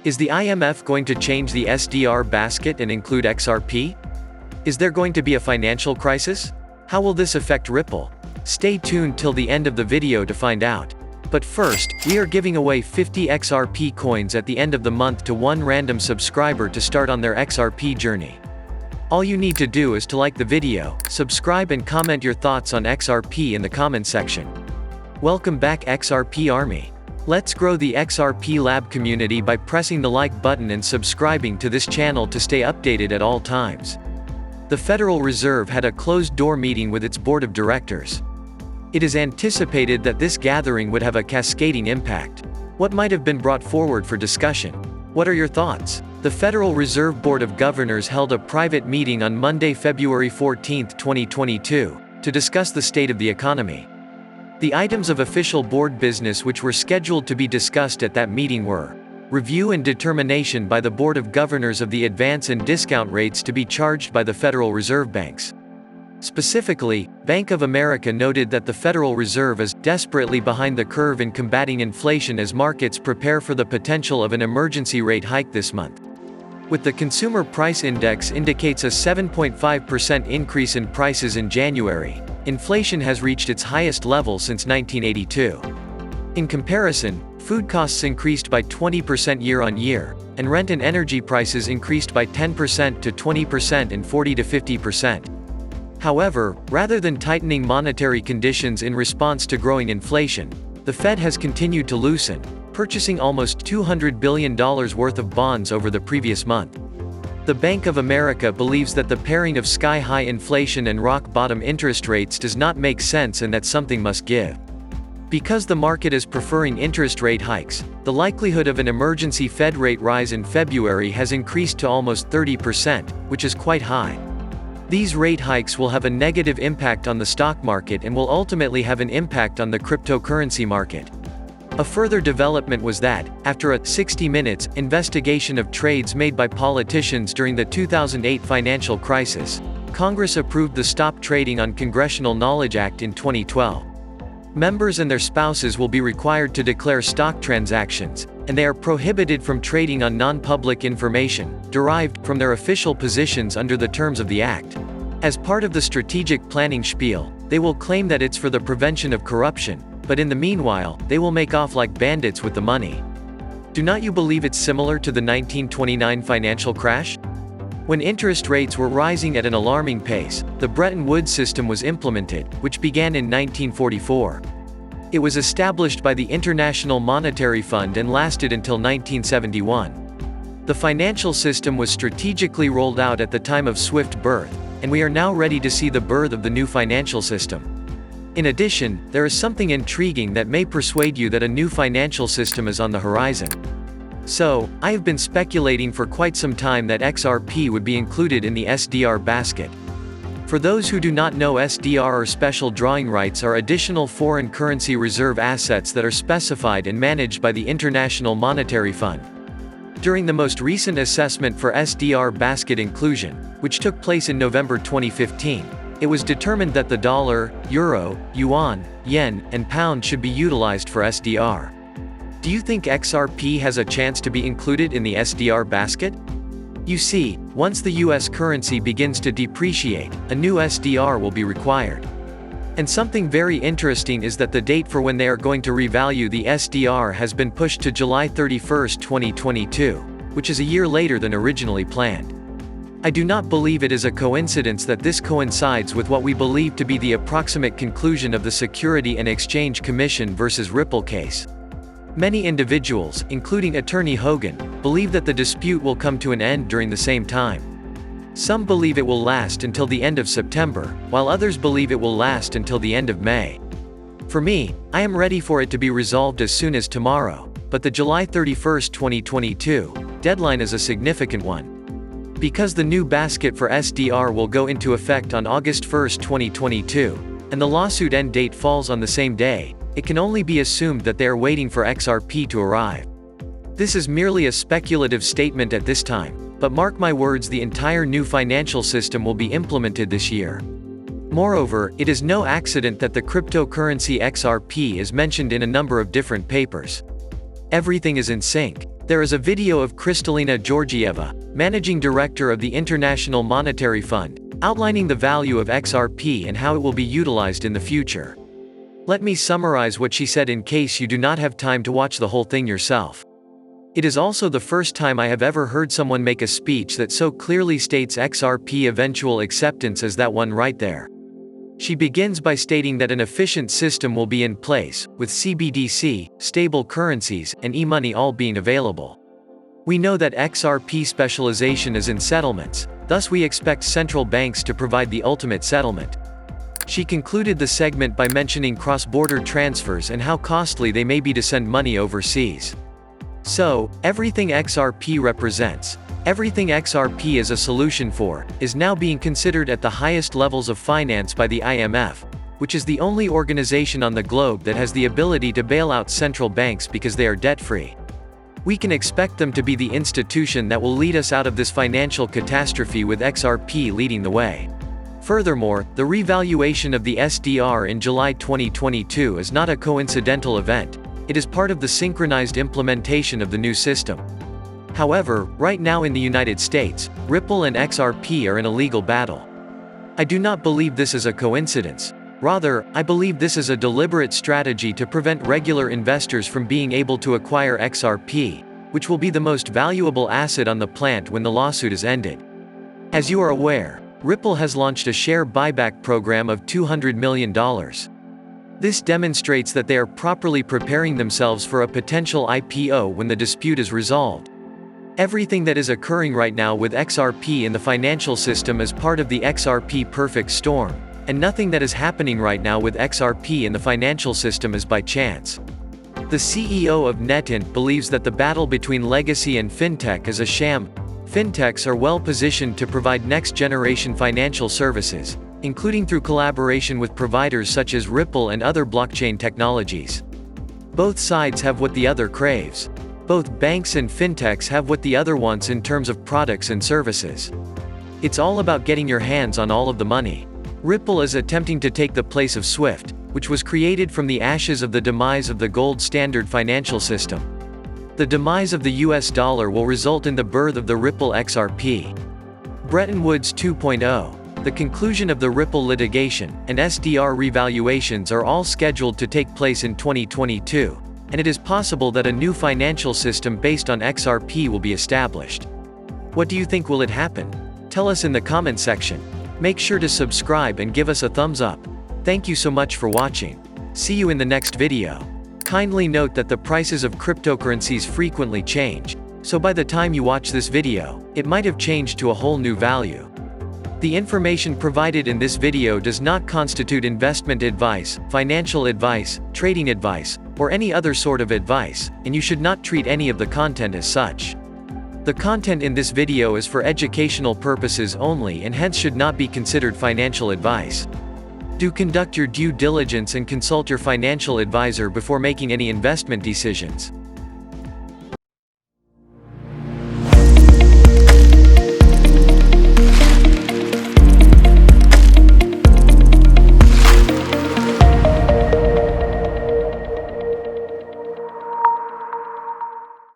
Is the IMF going to change the SDR basket and include XRP? Is there going to be a financial crisis? How will this affect Ripple? Stay tuned till the end of the video to find out. But first, we are giving away 50 XRP coins at the end of the month to one random subscriber to start on their XRP journey. All you need to do is to like the video, subscribe and comment your thoughts on XRP in the comment section. Welcome back XRP Army. Let's grow the XRP Lab community by pressing the like button and subscribing to this channel to stay updated at all times. The Federal Reserve had a closed-door meeting with its board of directors. It is anticipated that this gathering would have a cascading impact. What might have been brought forward for discussion? What are your thoughts? The Federal Reserve Board of Governors held a private meeting on Monday, February 14, 2022, to discuss the state of the economy. The items of official board business which were scheduled to be discussed at that meeting were: review and determination by the Board of Governors of the advance and discount rates to be charged by the Federal Reserve banks. Specifically, Bank of America noted that the Federal Reserve is desperately behind the curve in combating inflation as markets prepare for the potential of an emergency rate hike this month. With the Consumer Price Index indicates a 7.5% increase in prices in January, inflation has reached its highest level since 1982. In comparison, food costs increased by 20% year-on-year, and rent and energy prices increased by 10% to 20% and 40 to 50%. However, rather than tightening monetary conditions in response to growing inflation, the Fed has continued to loosen, purchasing almost $200 billion worth of bonds over the previous month. The Bank of America believes that the pairing of sky-high inflation and rock-bottom interest rates does not make sense and that something must give. Because the market is preferring interest rate hikes, the likelihood of an emergency Fed rate rise in February has increased to almost 30%, which is quite high. These rate hikes will have a negative impact on the stock market and will ultimately have an impact on the cryptocurrency market. A further development was that, after a 60 Minutes investigation of trades made by politicians during the 2008 financial crisis, Congress approved the Stop Trading on Congressional Knowledge Act in 2012. Members and their spouses will be required to declare stock transactions, and they are prohibited from trading on non-public information, derived from their official positions under the terms of the Act. As part of the strategic planning spiel, they will claim that it's for the prevention of corruption, but in the meanwhile, they will make off like bandits with the money. Do not you believe it's similar to the 1929 financial crash? When interest rates were rising at an alarming pace, the Bretton Woods system was implemented, which began in 1944. It was established by the International Monetary Fund and lasted until 1971. The financial system was strategically rolled out at the time of swift birth, and we are now ready to see the birth of the new financial system. In addition, there is something intriguing that may persuade you that a new financial system is on the horizon. So, I have been speculating for quite some time that XRP would be included in the SDR basket. For those who do not know, SDR or special drawing rights are additional foreign currency reserve assets that are specified and managed by the International Monetary Fund. During the most recent assessment for SDR basket inclusion, which took place in November 2015, it was determined that the dollar, euro, yuan, yen, and pound should be utilized for SDR. Do you think XRP has a chance to be included in the SDR basket? You see, once the US currency begins to depreciate, a new SDR will be required. And something very interesting is that the date for when they are going to revalue the SDR has been pushed to July 31, 2022, which is a year later than originally planned. I do not believe it is a coincidence that this coincides with what we believe to be the approximate conclusion of the Security and Exchange Commission versus Ripple case. Many individuals, including attorney Hogan, believe that the dispute will come to an end during the same time. Some believe it will last until the end of September, while others believe it will last until the end of May. For me, I am ready for it to be resolved as soon as tomorrow, but the July 31, 2022, deadline is a significant one. Because the new basket for SDR will go into effect on August 1, 2022, and the lawsuit end date falls on the same day, it can only be assumed that they are waiting for XRP to arrive. This is merely a speculative statement at this time, but mark my words, the entire new financial system will be implemented this year. Moreover, it is no accident that the cryptocurrency XRP is mentioned in a number of different papers. Everything is in sync. There is a video of Kristalina Georgieva, Managing Director of the International Monetary Fund, outlining the value of XRP and how it will be utilized in the future. Let me summarize what she said in case you do not have time to watch the whole thing yourself. It is also the first time I have ever heard someone make a speech that so clearly states XRP eventual acceptance as that one right there. She begins by stating that an efficient system will be in place, with CBDC, stable currencies, and e-money all being available. We know that XRP specialization is in settlements, thus we expect central banks to provide the ultimate settlement. She concluded the segment by mentioning cross-border transfers and how costly they may be to send money overseas. So, everything XRP represents, everything XRP is a solution for, is now being considered at the highest levels of finance by the IMF, which is the only organization on the globe that has the ability to bail out central banks because they are debt-free. We can expect them to be the institution that will lead us out of this financial catastrophe with XRP leading the way. Furthermore, the revaluation of the SDR in July 2022 is not a coincidental event, it is part of the synchronized implementation of the new system. However, right now in the United States, Ripple and XRP are in a legal battle. I do not believe this is a coincidence. Rather, I believe this is a deliberate strategy to prevent regular investors from being able to acquire XRP, which will be the most valuable asset on the planet when the lawsuit is ended. As you are aware, Ripple has launched a share buyback program of $200 million. This demonstrates that they are properly preparing themselves for a potential IPO when the dispute is resolved. Everything that is occurring right now with XRP in the financial system is part of the XRP perfect storm, and nothing that is happening right now with XRP in the financial system is by chance. The CEO of NetInt believes that the battle between legacy and fintech is a sham. Fintechs are well positioned to provide next-generation financial services, including through collaboration with providers such as Ripple and other blockchain technologies. Both sides have what the other craves. Both banks and fintechs have what the other wants in terms of products and services. It's all about getting your hands on all of the money. Ripple is attempting to take the place of SWIFT, which was created from the ashes of the demise of the gold standard financial system. The demise of the US dollar will result in the birth of the Ripple XRP. Bretton Woods 2.0, the conclusion of the Ripple litigation, and SDR revaluations are all scheduled to take place in 2022, and it is possible that a new financial system based on XRP will be established. What do you think will it happen? Tell us in the comment section. Make sure to subscribe and give us a thumbs up. Thank you so much for watching. See you in the next video. Kindly note that the prices of cryptocurrencies frequently change, so by the time you watch this video, it might have changed to a whole new value. The information provided in this video does not constitute investment advice, financial advice, trading advice, or any other sort of advice, and you should not treat any of the content as such. The content in this video is for educational purposes only and hence should not be considered financial advice. Do conduct your due diligence and consult your financial advisor before making any investment decisions.